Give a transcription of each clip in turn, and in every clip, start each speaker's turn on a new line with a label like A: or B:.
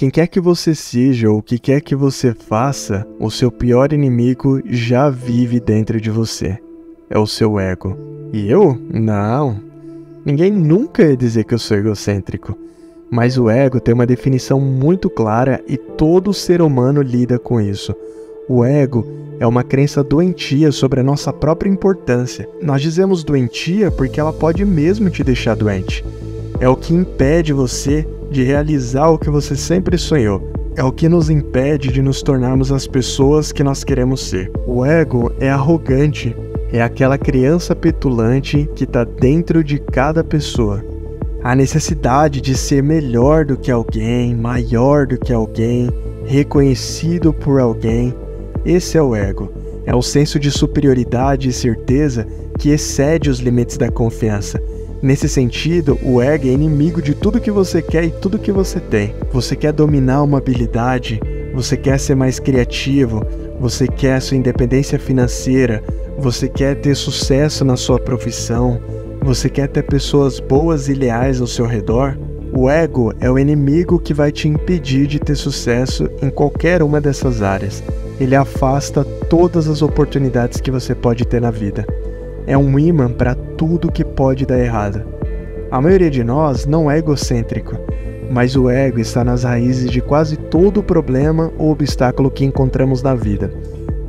A: Quem quer que você seja ou o que quer que você faça, o seu pior inimigo já vive dentro de você. É o seu ego. E eu? Não. Ninguém nunca ia dizer que eu sou egocêntrico. Mas o ego tem uma definição muito clara e todo ser humano lida com isso. O ego é uma crença doentia sobre a nossa própria importância. Nós dizemos doentia porque ela pode mesmo te deixar doente. É o que impede você de realizar o que você sempre sonhou. É o que nos impede de nos tornarmos as pessoas que nós queremos ser. O ego é arrogante, é aquela criança petulante que está dentro de cada pessoa. A necessidade de ser melhor do que alguém, maior do que alguém, reconhecido por alguém, esse é o ego. É o senso de superioridade e certeza que excede os limites da confiança. Nesse sentido, o ego é inimigo de tudo que você quer e tudo que você tem. Você quer dominar uma habilidade, você quer ser mais criativo, você quer sua independência financeira, você quer ter sucesso na sua profissão, você quer ter pessoas boas e leais ao seu redor. O ego é o inimigo que vai te impedir de ter sucesso em qualquer uma dessas áreas. Ele afasta todas as oportunidades que você pode ter na vida. É um imã para tudo que pode dar errado. A maioria de nós não é egocêntrico, mas o ego está nas raízes de quase todo o problema ou obstáculo que encontramos na vida.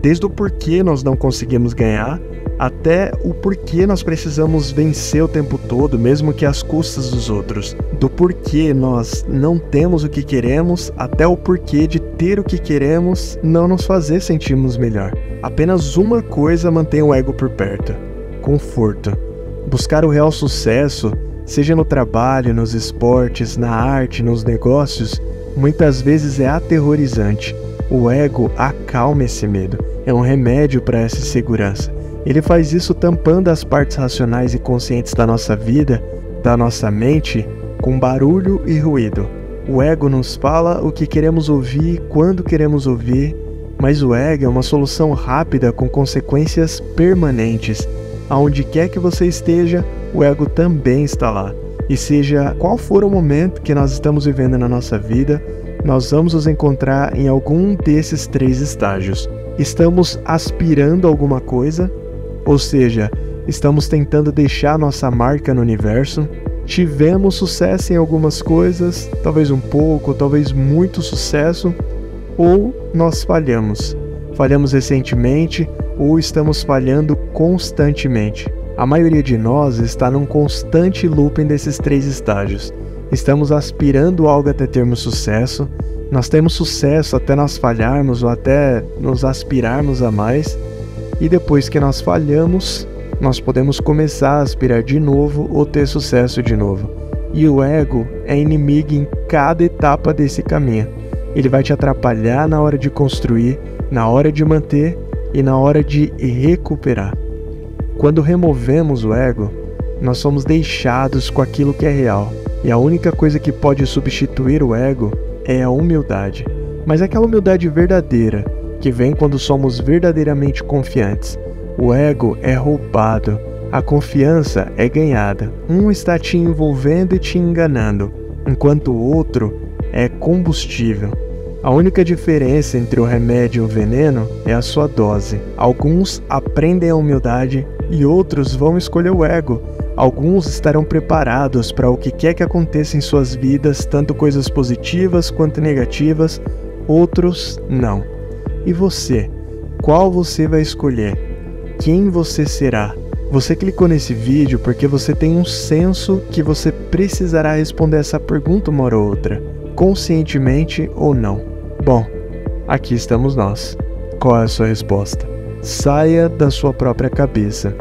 A: Desde o porquê nós não conseguimos ganhar, até o porquê nós precisamos vencer o tempo todo, mesmo que às custas dos outros. Do porquê nós não temos o que queremos, até o porquê de ter o que queremos não nos fazer sentirmos melhor. Apenas uma coisa mantém o ego por perto: conforto. Buscar o real sucesso, seja no trabalho, nos esportes, na arte, nos negócios, muitas vezes é aterrorizante. O ego acalma esse medo, é um remédio para essa insegurança. Ele faz isso tampando as partes racionais e conscientes da nossa vida, da nossa mente, com barulho e ruído. O ego nos fala o que queremos ouvir, quando queremos ouvir, mas o ego é uma solução rápida com consequências permanentes. Aonde quer que você esteja, o ego também está lá. E seja qual for o momento que nós estamos vivendo na nossa vida, nós vamos nos encontrar em algum desses 3 estágios. Estamos aspirando a alguma coisa, ou seja, estamos tentando deixar nossa marca no universo. Tivemos sucesso em algumas coisas, talvez um pouco, talvez muito sucesso, ou nós falhamos. Falhamos recentemente ou estamos falhando constantemente. A maioria de nós está num constante looping desses 3 estágios. Estamos aspirando algo até termos sucesso, nós temos sucesso até nós falharmos ou até nos aspirarmos a mais, e depois que nós falhamos, nós podemos começar a aspirar de novo ou ter sucesso de novo. E o ego é inimigo em cada etapa desse caminho. Ele vai te atrapalhar na hora de construir, na hora de manter e na hora de recuperar. Quando removemos o ego, nós somos deixados com aquilo que é real. E a única coisa que pode substituir o ego é a humildade. Mas é aquela humildade verdadeira, que vem quando somos verdadeiramente confiantes. O ego é roubado, a confiança é ganhada. Um está te envolvendo e te enganando, enquanto o outro é combustível. A única diferença entre o remédio e o veneno é a sua dose. Alguns aprendem a humildade e outros vão escolher o ego. Alguns estarão preparados para o que quer que aconteça em suas vidas, tanto coisas positivas quanto negativas, outros não. E você? Qual você vai escolher? Quem você será? Você clicou nesse vídeo porque você tem um senso que você precisará responder essa pergunta uma hora ou outra, conscientemente ou não. Bom, aqui estamos nós. Qual é a sua resposta? Saia da sua própria cabeça.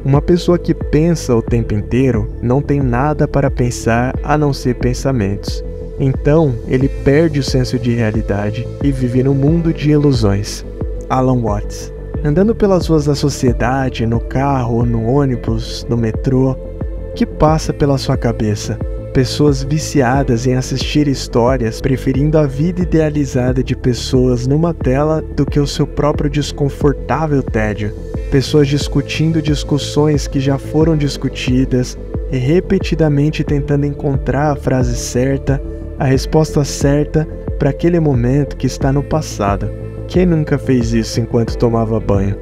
A: Uma pessoa que pensa o tempo inteiro não tem nada para pensar a não ser pensamentos. Então, ele perde o senso de realidade e vive num mundo de ilusões. Alan Watts. Andando pelas ruas da sociedade, no carro, no ônibus, no metrô, o que passa pela sua cabeça? Pessoas viciadas em assistir histórias, preferindo a vida idealizada de pessoas numa tela do que o seu próprio desconfortável tédio. Pessoas discutindo discussões que já foram discutidas e repetidamente tentando encontrar a frase certa, a resposta certa para aquele momento que está no passado. Quem nunca fez isso enquanto tomava banho?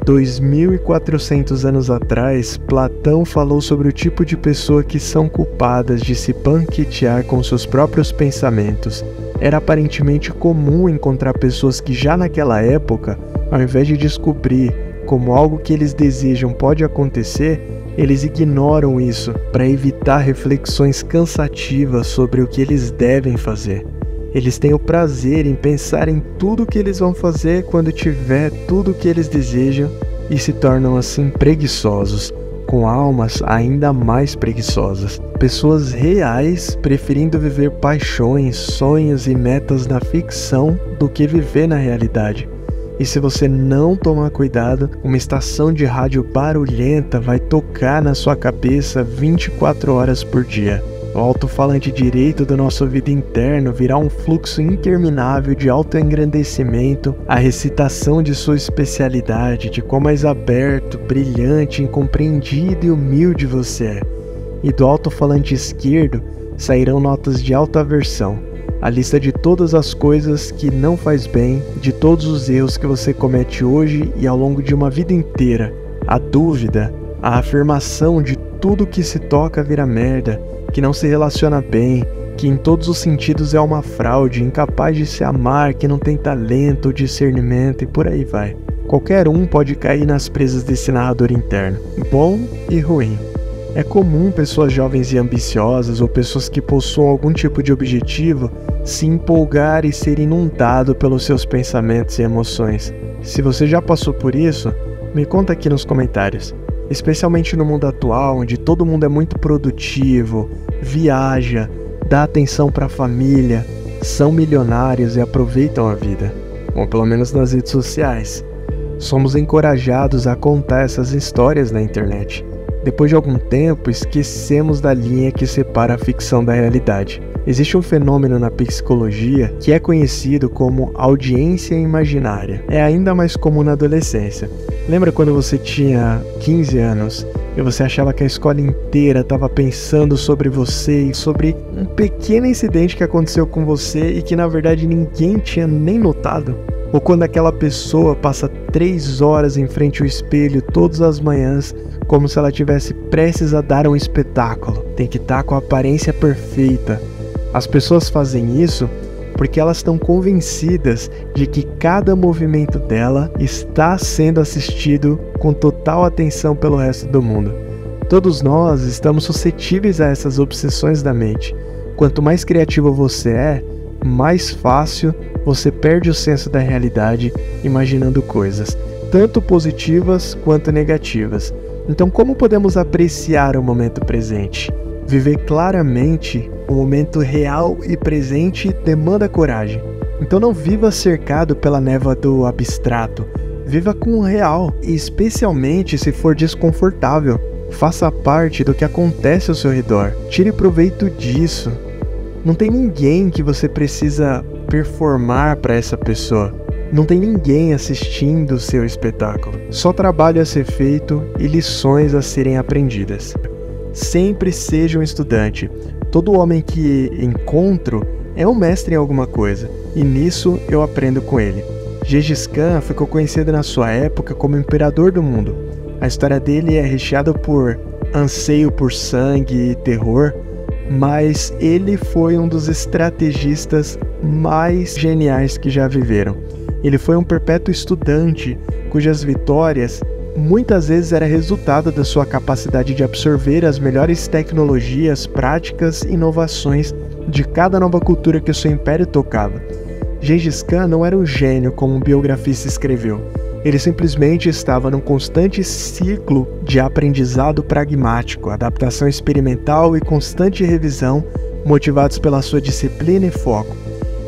A: 2.400 anos atrás, Platão falou sobre o tipo de pessoa que são culpadas de se banquetear com seus próprios pensamentos. Era aparentemente comum encontrar pessoas que já naquela época, ao invés de descobrir como algo que eles desejam pode acontecer, eles ignoram isso para evitar reflexões cansativas sobre o que eles devem fazer. Eles têm o prazer em pensar em tudo o que eles vão fazer quando tiver tudo o que eles desejam e se tornam assim preguiçosos, com almas ainda mais preguiçosas. Pessoas reais preferindo viver paixões, sonhos e metas na ficção do que viver na realidade. E se você não tomar cuidado, uma estação de rádio barulhenta vai tocar na sua cabeça 24 horas por dia. O alto-falante direito do nosso ouvido interno virá um fluxo interminável de autoengrandecimento, a recitação de sua especialidade, de quão mais aberto, brilhante, incompreendido e humilde você é. E do alto-falante esquerdo sairão notas de autoaversão, a lista de todas as coisas que não faz bem, de todos os erros que você comete hoje e ao longo de uma vida inteira, a dúvida, a afirmação de tudo que se toca vira merda, que não se relaciona bem, que em todos os sentidos é uma fraude, incapaz de se amar, que não tem talento ou discernimento e por aí vai. Qualquer um pode cair nas presas desse narrador interno, bom e ruim. É comum pessoas jovens e ambiciosas ou pessoas que possuam algum tipo de objetivo se empolgar e ser inundado pelos seus pensamentos e emoções. Se você já passou por isso, me conta aqui nos comentários. Especialmente no mundo atual, onde todo mundo é muito produtivo, viaja, dá atenção para a família, são milionários e aproveitam a vida. Ou pelo menos nas redes sociais. Somos encorajados a contar essas histórias na internet. Depois de algum tempo, esquecemos da linha que separa a ficção da realidade. Existe um fenômeno na psicologia que é conhecido como audiência imaginária. É ainda mais comum na adolescência. Lembra quando você tinha 15 anos e você achava que a escola inteira estava pensando sobre você e sobre um pequeno incidente que aconteceu com você e que na verdade ninguém tinha nem notado? Ou quando aquela pessoa passa 3 horas em frente ao espelho todas as manhãs como se ela estivesse prestes a dar um espetáculo. Tem que estar com a aparência perfeita. As pessoas fazem isso porque elas estão convencidas de que cada movimento dela está sendo assistido com total atenção pelo resto do mundo. Todos nós estamos suscetíveis a essas obsessões da mente. Quanto mais criativo você é, mais fácil você perde o senso da realidade imaginando coisas, tanto positivas quanto negativas. Então, como podemos apreciar o momento presente? Viver claramente o momento real e presente demanda coragem. Então não viva cercado pela névoa do abstrato. Viva com o real, e especialmente se for desconfortável. Faça parte do que acontece ao seu redor. Tire proveito disso. Não tem ninguém que você precisa performar para essa pessoa. Não tem ninguém assistindo o seu espetáculo. Só trabalho a ser feito e lições a serem aprendidas. Sempre seja um estudante. Todo homem que encontro é um mestre em alguma coisa, e nisso eu aprendo com ele. Gengis Khan ficou conhecido na sua época como imperador do mundo. A história dele é recheada por anseio por sangue e terror, mas ele foi um dos estrategistas mais geniais que já viveram. Ele foi um perpétuo estudante, cujas vitórias muitas vezes era resultado da sua capacidade de absorver as melhores tecnologias, práticas e inovações de cada nova cultura que o seu império tocava. Gengis Khan não era um gênio como um biografista escreveu. Ele simplesmente estava num constante ciclo de aprendizado pragmático, adaptação experimental e constante revisão, motivados pela sua disciplina e foco.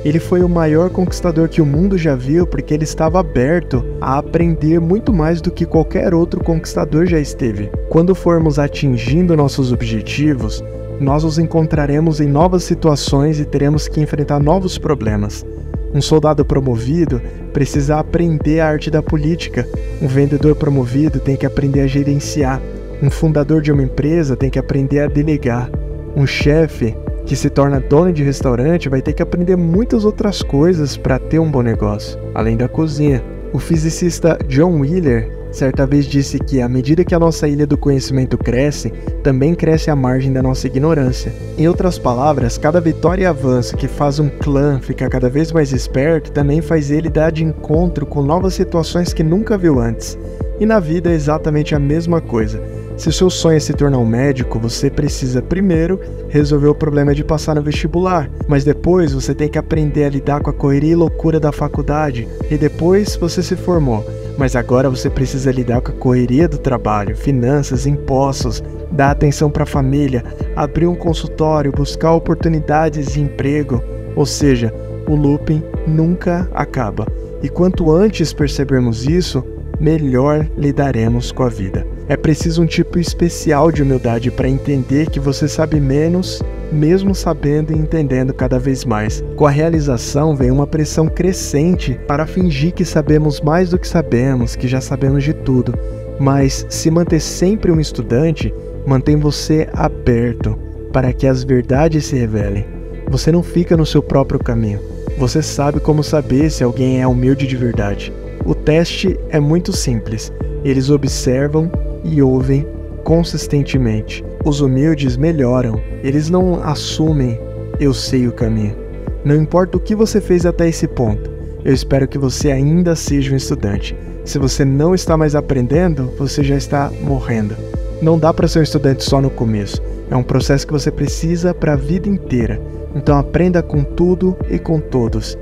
A: Ele foi o maior conquistador que o mundo já viu porque ele estava aberto a aprender muito mais do que qualquer outro conquistador já esteve. Quando formos atingindo nossos objetivos, nós nos encontraremos em novas situações e teremos que enfrentar novos problemas. Um soldado promovido precisa aprender a arte da política. Um vendedor promovido tem que aprender a gerenciar. Um fundador de uma empresa tem que aprender a delegar. Um chefe que se torna dono de restaurante vai ter que aprender muitas outras coisas para ter um bom negócio, além da cozinha. O fisicista John Wheeler certa vez disse que à medida que a nossa ilha do conhecimento cresce, também cresce a margem da nossa ignorância. Em outras palavras, cada vitória e avanço que faz um clã ficar cada vez mais esperto também faz ele dar de encontro com novas situações que nunca viu antes. E na vida é exatamente a mesma coisa. Se o seu sonho é se tornar um médico, você precisa primeiro resolver o problema de passar no vestibular, mas depois você tem que aprender a lidar com a correria e loucura da faculdade, e depois você se formou. Mas agora você precisa lidar com a correria do trabalho, finanças, impostos, dar atenção para a família, abrir um consultório, buscar oportunidades de emprego. Ou seja, o looping nunca acaba. E quanto antes percebermos isso, melhor lidaremos com a vida. É preciso um tipo especial de humildade para entender que você sabe menos, mesmo sabendo e entendendo cada vez mais. Com a realização vem uma pressão crescente para fingir que sabemos mais do que sabemos, que já sabemos de tudo. Mas se manter sempre um estudante, mantém você aberto para que as verdades se revelem. Você não fica no seu próprio caminho. Você sabe como saber se alguém é humilde de verdade. O teste é muito simples. Eles observam e ouvem consistentemente. Os humildes melhoram. Eles não assumem "eu sei o caminho". Não importa o que você fez até esse ponto, eu espero que você ainda seja um estudante. Se você não está mais aprendendo, você já está morrendo. Não dá para ser um estudante só no começo. É um processo que você precisa para a vida inteira. Então aprenda com tudo e com todos.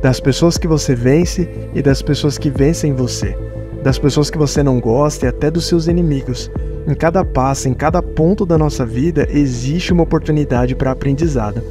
A: Das pessoas que você vence e das pessoas que vencem você. Das pessoas que você não gosta e até dos seus inimigos. Em cada passo, em cada ponto da nossa vida, existe uma oportunidade para aprendizado.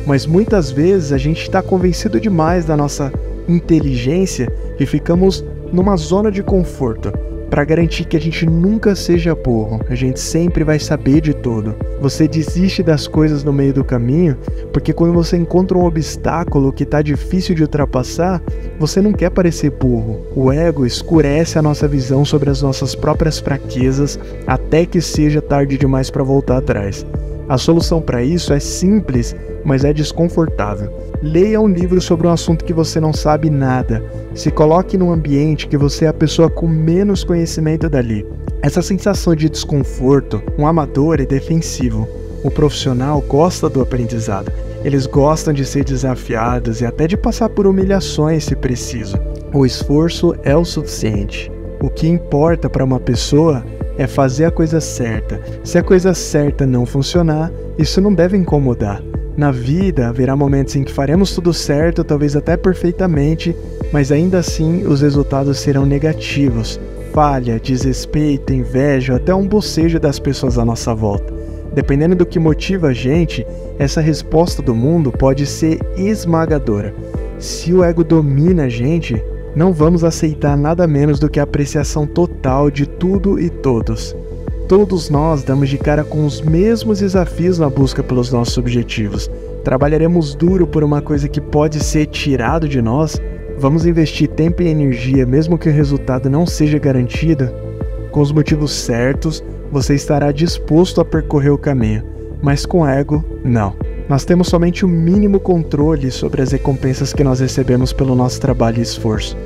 A: Mas muitas vezes a gente está convencido demais da nossa inteligência e ficamos numa zona de conforto. Para garantir que a gente nunca seja burro, a gente sempre vai saber de tudo. Você desiste das coisas no meio do caminho, porque quando você encontra um obstáculo que está difícil de ultrapassar, você não quer parecer burro. O ego escurece a nossa visão sobre as nossas próprias fraquezas até que seja tarde demais para voltar atrás. A solução para isso é simples, mas é desconfortável. Leia um livro sobre um assunto que você não sabe nada. Se coloque num ambiente que você é a pessoa com menos conhecimento dali. Essa sensação de desconforto, um amador é defensivo. O profissional gosta do aprendizado. Eles gostam de ser desafiados e até de passar por humilhações se preciso. O esforço é o suficiente. O que importa para uma pessoa é fazer a coisa certa. Se a coisa certa não funcionar, isso não deve incomodar. Na vida, haverá momentos em que faremos tudo certo, talvez até perfeitamente, mas ainda assim os resultados serão negativos. Falha, desrespeito, inveja, até um bocejo das pessoas à nossa volta. Dependendo do que motiva a gente, essa resposta do mundo pode ser esmagadora. Se o ego domina a gente, não vamos aceitar nada menos do que a apreciação total de tudo e todos. Todos nós damos de cara com os mesmos desafios na busca pelos nossos objetivos. Trabalharemos duro por uma coisa que pode ser tirado de nós. Vamos investir tempo e energia, mesmo que o resultado não seja garantido. Com os motivos certos, você estará disposto a percorrer o caminho, mas com ego, não. Nós temos somente o mínimo controle sobre as recompensas que nós recebemos pelo nosso trabalho e esforço.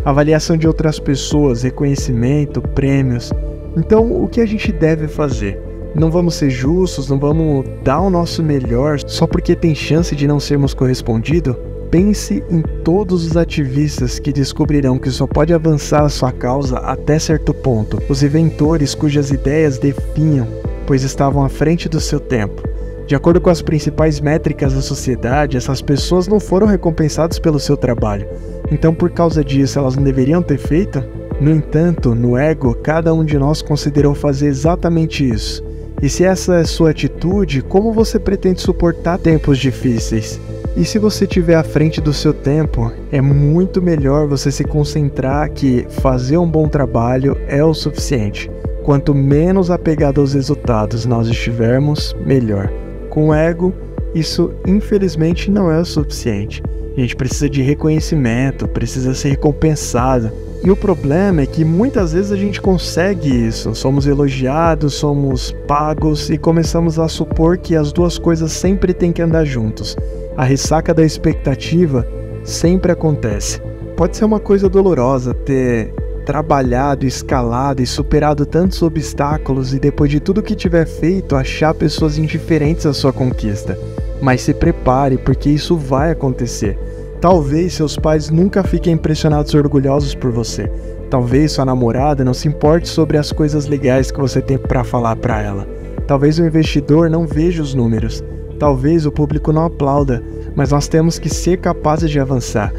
A: Avaliação de outras pessoas, reconhecimento, prêmios. Então, o que a gente deve fazer? Não vamos ser justos, não vamos dar o nosso melhor só porque tem chance de não sermos correspondidos? Pense em todos os ativistas que descobrirão que só pode avançar a sua causa até certo ponto. Os inventores cujas ideias definham, pois estavam à frente do seu tempo. De acordo com as principais métricas da sociedade, essas pessoas não foram recompensadas pelo seu trabalho. Então, por causa disso, elas não deveriam ter feito? No entanto, no ego, cada um de nós considerou fazer exatamente isso. E se essa é sua atitude, como você pretende suportar tempos difíceis? E se você estiver à frente do seu tempo, é muito melhor você se concentrar que fazer um bom trabalho é o suficiente. Quanto menos apegado aos resultados nós estivermos, melhor. Com o ego, isso infelizmente não é o suficiente. A gente precisa de reconhecimento, precisa ser recompensado. E o problema é que muitas vezes a gente consegue isso, somos elogiados, somos pagos e começamos a supor que as duas coisas sempre têm que andar juntos. A ressaca da expectativa sempre acontece. Pode ser uma coisa dolorosa ter trabalhado, escalado e superado tantos obstáculos e depois de tudo que tiver feito, achar pessoas indiferentes à sua conquista. Mas se prepare, porque isso vai acontecer. Talvez seus pais nunca fiquem impressionados e orgulhosos por você. Talvez sua namorada não se importe sobre as coisas legais que você tem para falar para ela. Talvez o investidor não veja os números. Talvez o público não aplauda, mas nós temos que ser capazes de avançar.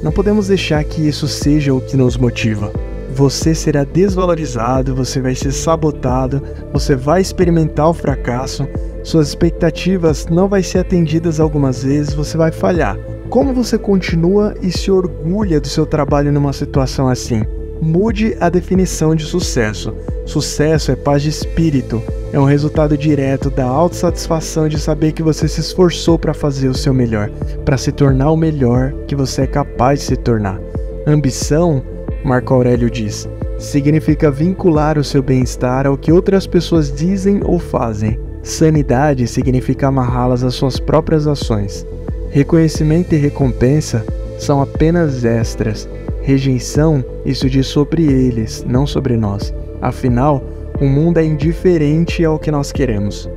A: Não podemos deixar que isso seja o que nos motiva. Você será desvalorizado, você vai ser sabotado, você vai experimentar o fracasso, suas expectativas não vão ser atendidas algumas vezes, você vai falhar. Como você continua e se orgulha do seu trabalho numa situação assim? Mude a definição de sucesso. Sucesso é paz de espírito, é um resultado direto da autossatisfação de saber que você se esforçou para fazer o seu melhor, para se tornar o melhor que você é capaz de se tornar. Ambição, Marco Aurélio diz, significa vincular o seu bem-estar ao que outras pessoas dizem ou fazem. Sanidade significa amarrá-las às suas próprias ações. Reconhecimento e recompensa são apenas extras. Rejeição, isso diz sobre eles, não sobre nós. Afinal, o mundo é indiferente ao que nós queremos.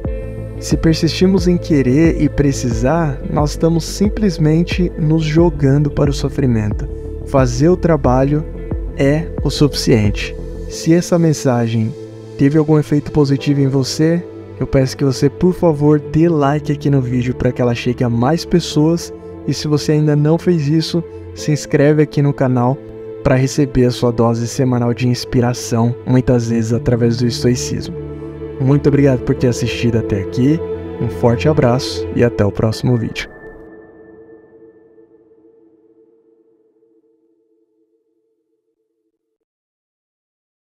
A: Se persistimos em querer e precisar, nós estamos simplesmente nos jogando para o sofrimento. Fazer o trabalho é o suficiente. Se essa mensagem teve algum efeito positivo em você, eu peço que você, por favor, dê like aqui no vídeo para que ela chegue a mais pessoas. E se você ainda não fez isso, se inscreve aqui no canal para receber a sua dose semanal de inspiração, muitas vezes através do estoicismo. Muito obrigado por ter assistido até aqui, um forte abraço e até o próximo vídeo.